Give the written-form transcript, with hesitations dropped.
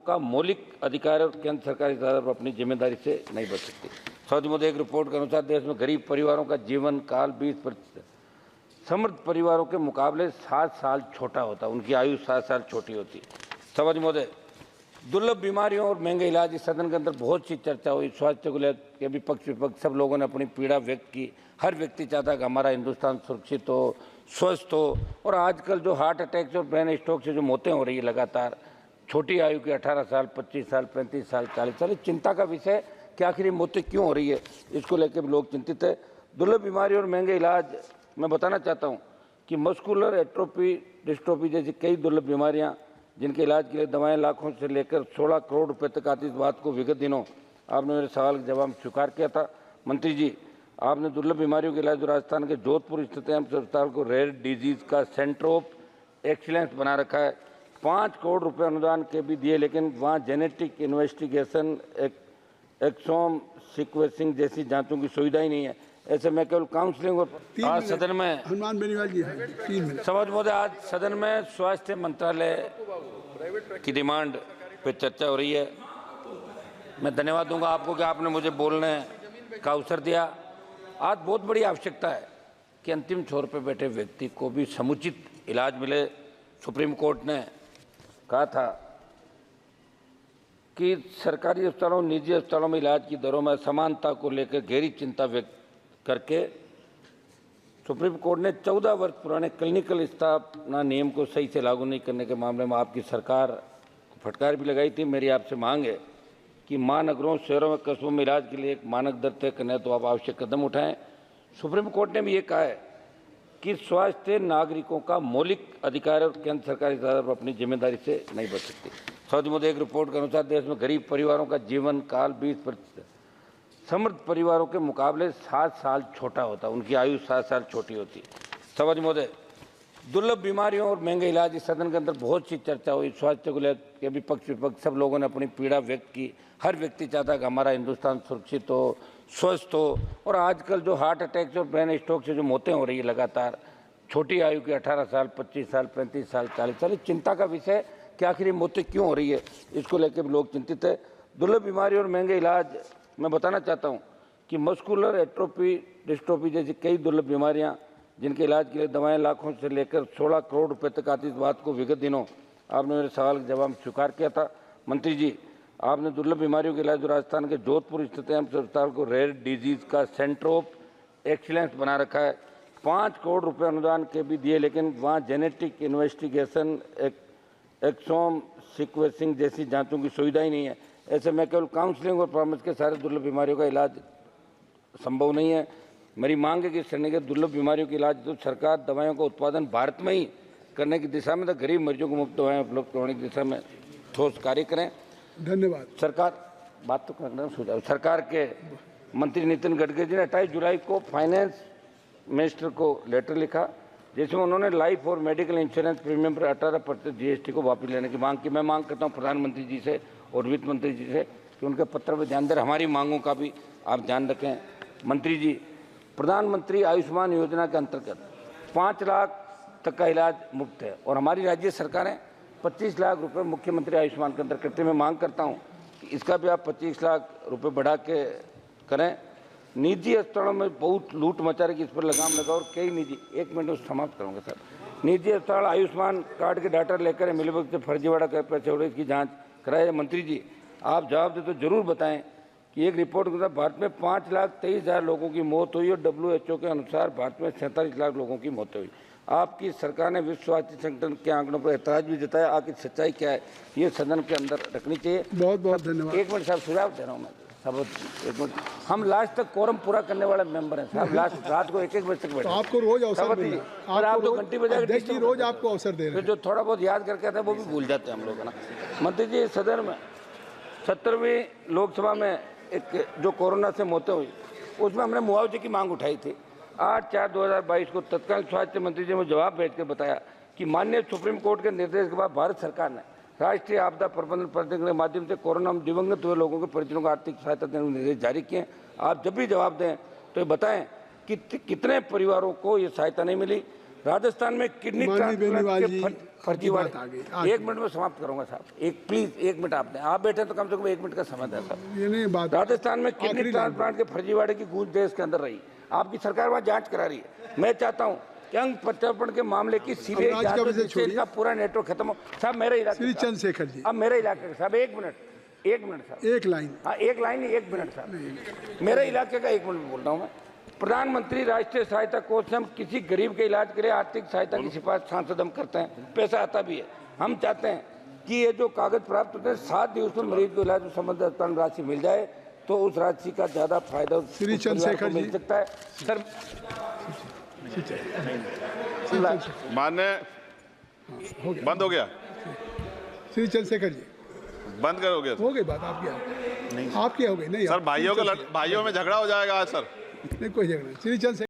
का मौलिक अधिकार और केंद्र सरकार इस आधार पर अपनी जिम्मेदारी से नहीं बच सकती। सौदी मोदी एक रिपोर्ट के अनुसार देश में गरीब परिवारों का जीवन काल 20% समृद्ध परिवारों के मुकाबले 7 साल छोटा होता है, उनकी आयु 7 साल छोटी होती है। सौदी मोदी दुर्लभ बीमारियों और महंगे इलाज, इस सदन के अंदर बहुत सी चर्चा हुई। स्वास्थ्य को लेकर विपक्ष विपक्ष सब लोगों ने अपनी पीड़ा व्यक्त की। हर व्यक्ति चाहता है कि हमारा हिंदुस्तान सुरक्षित हो, स्वस्थ हो। और आजकल जो हार्ट अटैक और ब्रेन स्ट्रोक से जो मौतें हो रही है लगातार, छोटी आयु की 18 साल, 25 साल, 35 साल, 40 साल, चिंता का विषय कि आखिर ये मौतें क्यों हो रही है, इसको लेकर लोग चिंतित है। दुर्लभ बीमारी और महंगे इलाज, मैं बताना चाहता हूँ कि मस्कुलर एट्रोफी डिस्ट्रोफी जैसी कई दुर्लभ बीमारियाँ जिनके इलाज के लिए दवाएं लाखों से लेकर 16 करोड़ रुपए तक आती, इस बात को विगत दिनों आपने मेरे सवाल का जवाब स्वीकार किया था। मंत्री जी, आपने दुर्लभ बीमारियों के इलाज राजस्थान के जोधपुर स्थित एम्स अस्पताल को रेयर डिजीज का सेंटर ऑफ एक्सीलेंस बना रखा है। 5 करोड़ रुपए अनुदान के भी दिए, लेकिन वहाँ जेनेटिक इन्वेस्टिगेशन, एक्सोम सीक्वेंसिंग जैसी जांचों की सुविधा ही नहीं है। ऐसे में केवल काउंसलिंग और आज सदन में हनुमान बेनीवाल जी 3 मिनट। सवाल महोदय, आज सदन में स्वास्थ्य मंत्रालय की डिमांड पे चर्चा हो रही है। मैं धन्यवाद दूंगा आपको कि आपने मुझे बोलने का अवसर दिया। आज बहुत बड़ी आवश्यकता है कि अंतिम छोर पे बैठे व्यक्ति को भी समुचित इलाज मिले। सुप्रीम कोर्ट ने कहा था कि सरकारी अस्पतालों, निजी अस्पतालों में इलाज की दरों में असमानता को लेकर गहरी चिंता व्यक्त करके सुप्रीम कोर्ट ने 14 वर्ष पुराने क्लिनिकल स्थापना नियम को सही से लागू नहीं करने के मामले में आपकी सरकार को फटकार भी लगाई थी। मेरी आपसे मांग है कि महानगरों, शहरों में, कस्बों में इलाज के लिए एक मानक दर तय करना है तो आप आवश्यक कदम उठाएं। सुप्रीम कोर्ट ने भी ये कहा है कि स्वास्थ्य नागरिकों का मौलिक अधिकार और केंद्र सरकार इस आधार पर अपनी जिम्मेदारी से नहीं बच सकती। सौदी मोदी एक रिपोर्ट के अनुसार देश में गरीब परिवारों का जीवन काल 20% समृद्ध परिवारों के मुकाबले 7 साल छोटा होता है, उनकी आयु 7 साल छोटी होती है। सौदी मोदी दुर्लभ बीमारियों और महंगे इलाज, इस सदन के अंदर बहुत सी चर्चा हुई। स्वास्थ्य को लेकर विपक्ष विपक्ष सब लोगों ने अपनी पीड़ा व्यक्त की। हर व्यक्ति चाहता है कि हमारा हिंदुस्तान सुरक्षित हो, स्वस्थ हो। और आजकल जो हार्ट अटैक और ब्रेन स्ट्रोक से जो मौतें हो रही है लगातार, छोटी आयु की 18 साल, 25 साल, 35 साल, 40 साल, चिंता का विषय कि आखिर ये मौतें क्यों हो रही है, इसको लेकर लोग चिंतित है। दुर्लभ बीमारी और महंगे इलाज, मैं बताना चाहता हूँ कि मस्कुलर एट्रोफी डिस्ट्रोफी जैसी कई दुर्लभ बीमारियाँ जिनके इलाज के लिए दवाएं लाखों से लेकर 16 करोड़ रुपए तक आती, इस बात को विगत दिनों आपने मेरे सवाल का जवाब स्वीकार किया था। मंत्री जी, आपने दुर्लभ बीमारियों के इलाज राजस्थान के जोधपुर स्थित एम्स अस्पताल को रेयर डिजीज का सेंटर ऑफ एक्सीलेंस बना रखा है। 5 करोड़ रुपए अनुदान के भी दिए, लेकिन वहाँ जेनेटिक इन्वेस्टिगेशन, एक्सोम सीक्वेंसिंग जैसी जांचों की सुविधा ही नहीं है। ऐसे में केवल काउंसलिंग और परामर्श के सारे दुर्लभ बीमारियों का इलाज संभव नहीं है। मेरी मांग है कि श्रेणी के दुर्लभ बीमारियों के इलाज तो सरकार दवाइयों का उत्पादन भारत में ही करने की दिशा में, तो गरीब मरीजों को मुफ्त दवाएं उपलब्ध कराने की दिशा में ठोस कार्य करें। धन्यवाद। सरकार बात तो करना सुझाव। सरकार के मंत्री नितिन गडकरी जी ने 28 जुलाई को फाइनेंस मिनिस्टर को लेटर लिखा, जिसमें उन्होंने लाइफ और मेडिकल इंश्योरेंस प्रीमियम पर 18% GST को वापस लेने की मांग की। मैं मांग करता हूँ प्रधानमंत्री जी से और वित्त मंत्री जी से कि उनके पत्र पर ध्यान दें, हमारी मांगों का भी आप ध्यान रखें। मंत्री जी, प्रधानमंत्री आयुष्मान योजना के अंतर्गत 5 लाख तक का इलाज मुफ्त है और हमारी राज्य सरकारें 25 लाख रुपए मुख्यमंत्री आयुष्मान के अंदर करते हैं। मैं मांग करता हूं कि इसका भी आप 25 लाख रुपए बढ़ा के करें। निजी अस्पतालों में बहुत लूट मचा रही, इस पर लगाम लगाओ। और कई निजी, 1 मिनट में समाप्त करूँगा सर, निजी अस्पताल आयुष्मान कार्ड के डाटा लेकर मिलीभगत से फर्जीवाड़ा कर पैसे उड़े, इसकी जाँच कराए। मंत्री जी, आप जवाब दे तो जरूर बताएं कि एक रिपोर्ट के अनुसार भारत में 5,23,000 लोगों की मौत हुई और WHO के अनुसार भारत में 47 लाख लोगों की मौत हुई। आपकी सरकार ने विश्व स्वास्थ्य संगठन के आंकड़ों पर ऐतराज भी जताया। आखिर सच्चाई क्या है, ये सदन के अंदर रखनी चाहिए। बहुत बहुत धन्यवाद। 1 मिनट साहब, सुझाव दे रहा हूँ मैं सब। 1 मिनट, हम लास्ट तक कोरम पूरा करने वाले मेंबर हैं साहब। लास्ट रात को 1-1 बजे तक बैठे। तो आपको रोज अवसर मिले, आप तो घंटी बजा के रोज आपको अवसर दे रहे हैं। जो थोड़ा बहुत याद करके आते हैं वो भी भूल जाते हैं हम लोग, है ना। मंत्री जी, सदन में 70वीं लोकसभा में एक जो कोरोना से मौतें हुई, उसमें हमने मुआवजे की मांग उठाई थी। 8/4/2022 को तत्कालीन स्वास्थ्य मंत्री जी ने जवाब भेजकर बताया कि माननीय सुप्रीम कोर्ट के निर्देश के बाद भारत सरकार ने राष्ट्रीय आपदा प्रबंधन प्राधिकरण के माध्यम से कोरोना में दिवंगत हुए लोगों के परिजनों को आर्थिक सहायता देने के निर्देश जारी किए। आप जब भी जवाब दें तो ये बताएं कि कितने परिवारों को ये सहायता नहीं मिली। राजस्थान में किडनी माननीय बेनीवाल जी, फर्जीवाड़े, बात आ गई। 1 मिनट में समाप्त करूंगा साहब, एक प्लीज 1 मिनट आपने, आप बैठे तो कम से कम 1 मिनट का समय दें साहब। ये नहीं बात। राजस्थान में किडनी आखिरी ट्रांसप्लांट के फर्जीवाड़े की गूंज देश के अंदर रही, आपकी सरकार वहां जांच करा रही है। मैं चाहता हूं कि अंग प्रत्यारोपण के मामले की सीबीआई अब राज जांच का हो, विषय जिससे इनका पूरा नेटवर्क खत्म हो। साहब मेरे इलाके श्री का- चंद्रशेखर जी, अब मेरे इलाके का साहब 1 मिनट साहब, एक लाइन। हाँ 1 लाइन 1 मिनट साहब, मेरे इलाके का 1 मिनट बोल रहा हूँ मैं। प्रधानमंत्री राष्ट्रीय सहायता कोष से हम किसी गरीब के इलाज के लिए आर्थिक सहायता की सिफारिश सांसद हम करते हैं, पैसा आता भी है। हम चाहते हैं कि ये जो कागज प्राप्त होते हैं 7 दिवस में मरीज को इलाज संबंधित अस्पताल राशि मिल जाए तो उस राशि का ज्यादा फायदा उस श्री परिवार को चंद्रशेखर मिल जी। सकता है। सर मान्य बंद हो गया, श्री चंद्रशेखर जी, बंद कर हो गया हो गई बात आपकी हो गई नहीं सर। भाइयों में झगड़ा हो जाएगा आज सर। नहीं कोई झगड़ा नहीं। श्री चंद्रशेखर